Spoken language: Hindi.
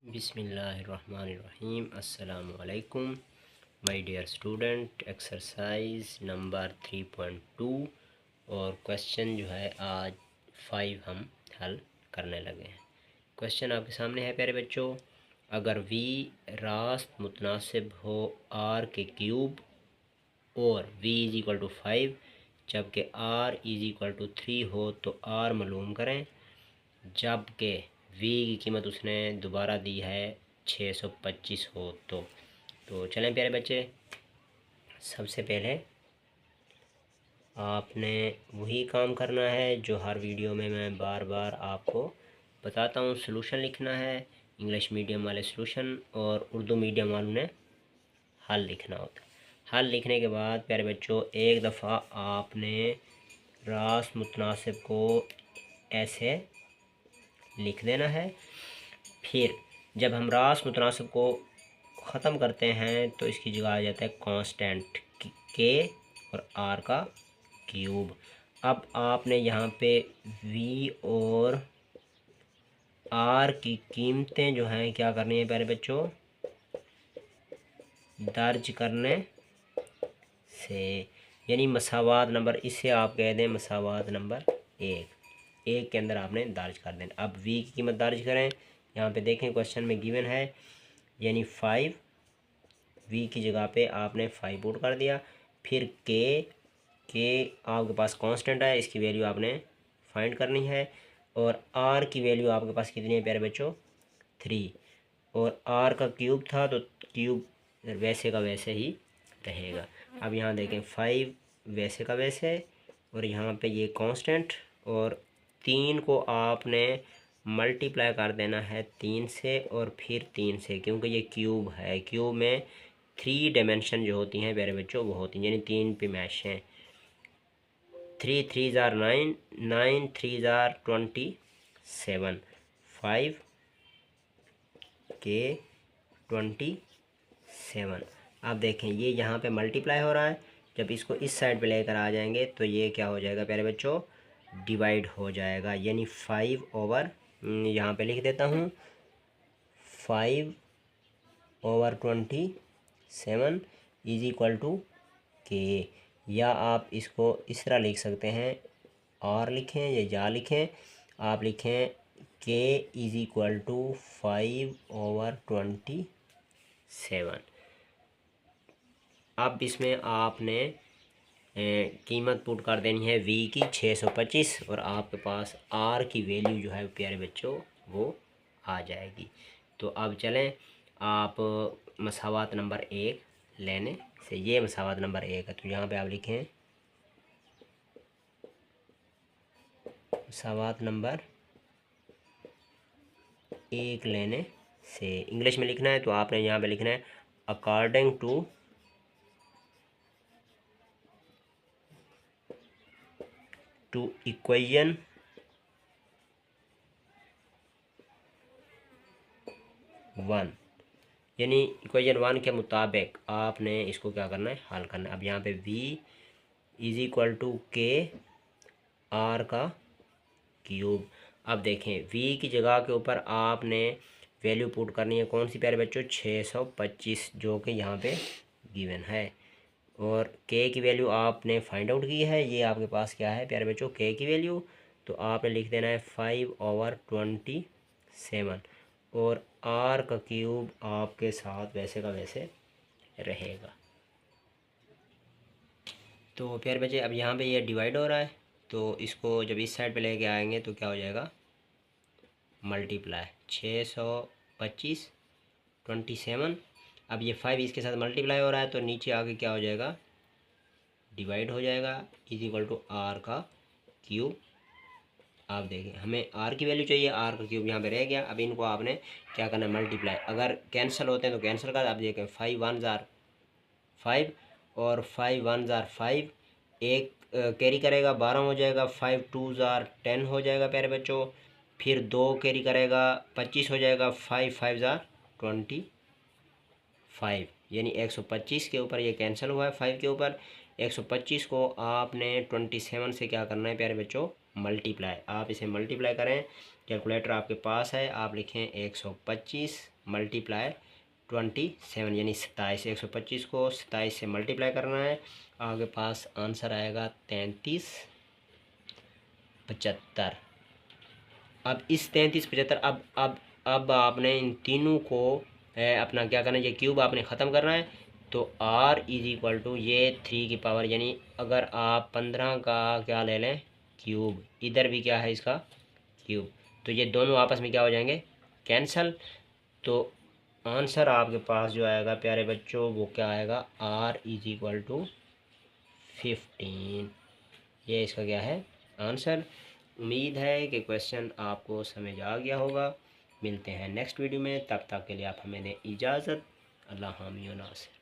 बिस्मिल्लाहिर्रहमानिर्रहीम। अस्सलामुअलैकुम my dear student. Exercise number 3.2 और क्वेश्चन जो है आज 5 हम हल करने लगे हैं। क्वेश्चन आपके सामने है प्यारे बच्चों। अगर v रास्त मुतनासिब हो r के क्यूब और v इज इक्वल टू 5 जबकि r इज इक्वल टू 3 हो तो r मालूम करें। जबकि v की कीमत उसने दोबारा दी है 625 हो तो चलें प्यारे बच्चे, सबसे पहले आपने वही काम करना है जो हर वीडियो में मैं बार बार आपको बताता हूँ। सॉल्यूशन लिखना है, इंग्लिश मीडियम वाले सॉल्यूशन और उर्दू मीडियम वालों ने हल लिखना होता है। हल लिखने के बाद प्यारे बच्चों एक दफ़ा आपने रास्त मुतनासिब को ऐसे लिख देना है। फिर जब हम रास्त मुतनासिब को ख़त्म करते हैं तो इसकी जगह आ जाता है कांस्टेंट के और आर का क्यूब। अब आपने यहाँ पे वी और आर की कीमतें जो हैं क्या करनी है प्यारे बच्चों, दर्ज करने से, यानी मसावात नंबर, इससे आप कह दें मसावात नंबर एक के अंदर आपने दर्ज कर देना। अब वी की कीमत दर्ज करें। यहाँ पे देखें क्वेश्चन में गिवन है यानी 5, वी की जगह पे आपने 5 पुट कर दिया। फिर के आपके पास कांस्टेंट है, इसकी वैल्यू आपने फाइंड करनी है। और आर की वैल्यू आपके पास कितनी है प्यारे बच्चों, 3। और आर का क्यूब था तो क्यूब वैसे का वैसे ही रहेगा। अब यहाँ देखें 5 वैसे का वैसे और यहाँ पे ये कांस्टेंट और 3 को आपने मल्टीप्लाई कर देना है 3 से और फिर 3 से, क्योंकि ये क्यूब है। क्यूब में 3 डायमेंशन जो होती हैं प्यारे बच्चों वो होती हैं, यानी 3 पे मैश हैं। 3 3 ज़ार 9, 9 3 ज़ार 27, 5 के 27। अब देखें ये यहाँ पे मल्टीप्लाई हो रहा है, जब इसको इस साइड पे लेकर आ जाएंगे तो ये क्या हो जाएगा प्यारे बच्चों, डिवाइड हो जाएगा। यानी 5 ओवर, यहाँ पे लिख देता हूँ 5 ओवर 27 इज इक्वल टू के। या आप इसको इस तरह लिख सकते हैं, और लिखें या लिखें, आप लिखें के इज इक्वल टू 5 ओवर 27। अब इसमें आपने कीमत पुट कर देनी है v की 625 और आपके पास r की वैल्यू जो है प्यारे बच्चों वो आ जाएगी। तो अब चलें आप मसावात नंबर 1 लेने से, ये मसावात नंबर 1 है तो यहाँ पे आप लिखें मसावात नंबर 1 लेने से। इंग्लिश में लिखना है तो आपने यहाँ पे लिखना है अकॉर्डिंग टू इक्वेशन 1, यानी इक्वेशन 1 के मुताबिक आपने इसको क्या करना है, हल करना है। अब यहाँ पे v इज इक्वल टू के आर का क्यूब। अब देखें v की जगह के ऊपर आपने वैल्यू पुट करनी है कौन सी प्यारे बच्चों, 625 जो कि यहाँ पे गिवन है। और k की वैल्यू आपने फाइंड आउट की है, ये आपके पास क्या है प्यारे बच्चों k की वैल्यू, तो आपने लिख देना है 5 ओवर 27 और r का क्यूब आपके साथ वैसे का वैसे रहेगा। तो प्यारे बच्चे अब यहाँ पे ये डिवाइड हो रहा है तो इसको जब इस साइड पे लेके आएंगे तो क्या हो जाएगा, मल्टीप्लाई 625 27। अब ये 5 इसके साथ मल्टीप्लाई हो रहा है तो नीचे आके क्या हो जाएगा, डिवाइड हो जाएगा, इज इक्वल टू आर का क्यूब। आप देखें हमें आर की वैल्यू चाहिए, आर का क्यूब यहाँ पे रह गया। अब इनको आपने क्या करना है, मल्टीप्लाई। अगर कैंसिल होते हैं तो कैंसिल कर, आप देखें 5 1 ज़ार 5 और 5 1 ज़ार 5, एक कैरी करेगा 12 हो जाएगा, 5 2 ज़ार 10 हो जाएगा प्यारे बच्चों। फिर 2 कैरी करेगा 25 हो जाएगा, 5 5 ज़ार 25, यानी 125 के ऊपर ये कैंसिल हुआ है 5 के ऊपर। 125 को आपने 27 से क्या करना है प्यारे बच्चों, मल्टीप्लाई। आप इसे मल्टीप्लाई करें कैलकुलेटर आपके पास है, आप लिखें 125 मल्टीप्लाई 27 यानी 27। 125 को 27 से मल्टीप्लाई करना है, आपके पास आंसर आएगा 3375। अब इस 3375 अब आपने इन तीनों को अपना क्या करना है, ये क्यूब आपने ख़त्म करना है। तो r इज इक्वल टू ये 3 की पावर, यानी अगर आप 15 का क्या ले लें क्यूब, इधर भी क्या है इसका क्यूब, तो ये दोनों आपस में क्या हो जाएंगे, कैंसल। तो आंसर आपके पास जो आएगा प्यारे बच्चों वो क्या आएगा, r इज इक्वल टू 15। ये इसका क्या है आंसर। उम्मीद है कि क्वेश्चन आपको समझ आ गया होगा। मिलते हैं नेक्स्ट वीडियो में, तब तक के लिए आप हमें दें इजाज़त। अल्लाह हामी नासिर।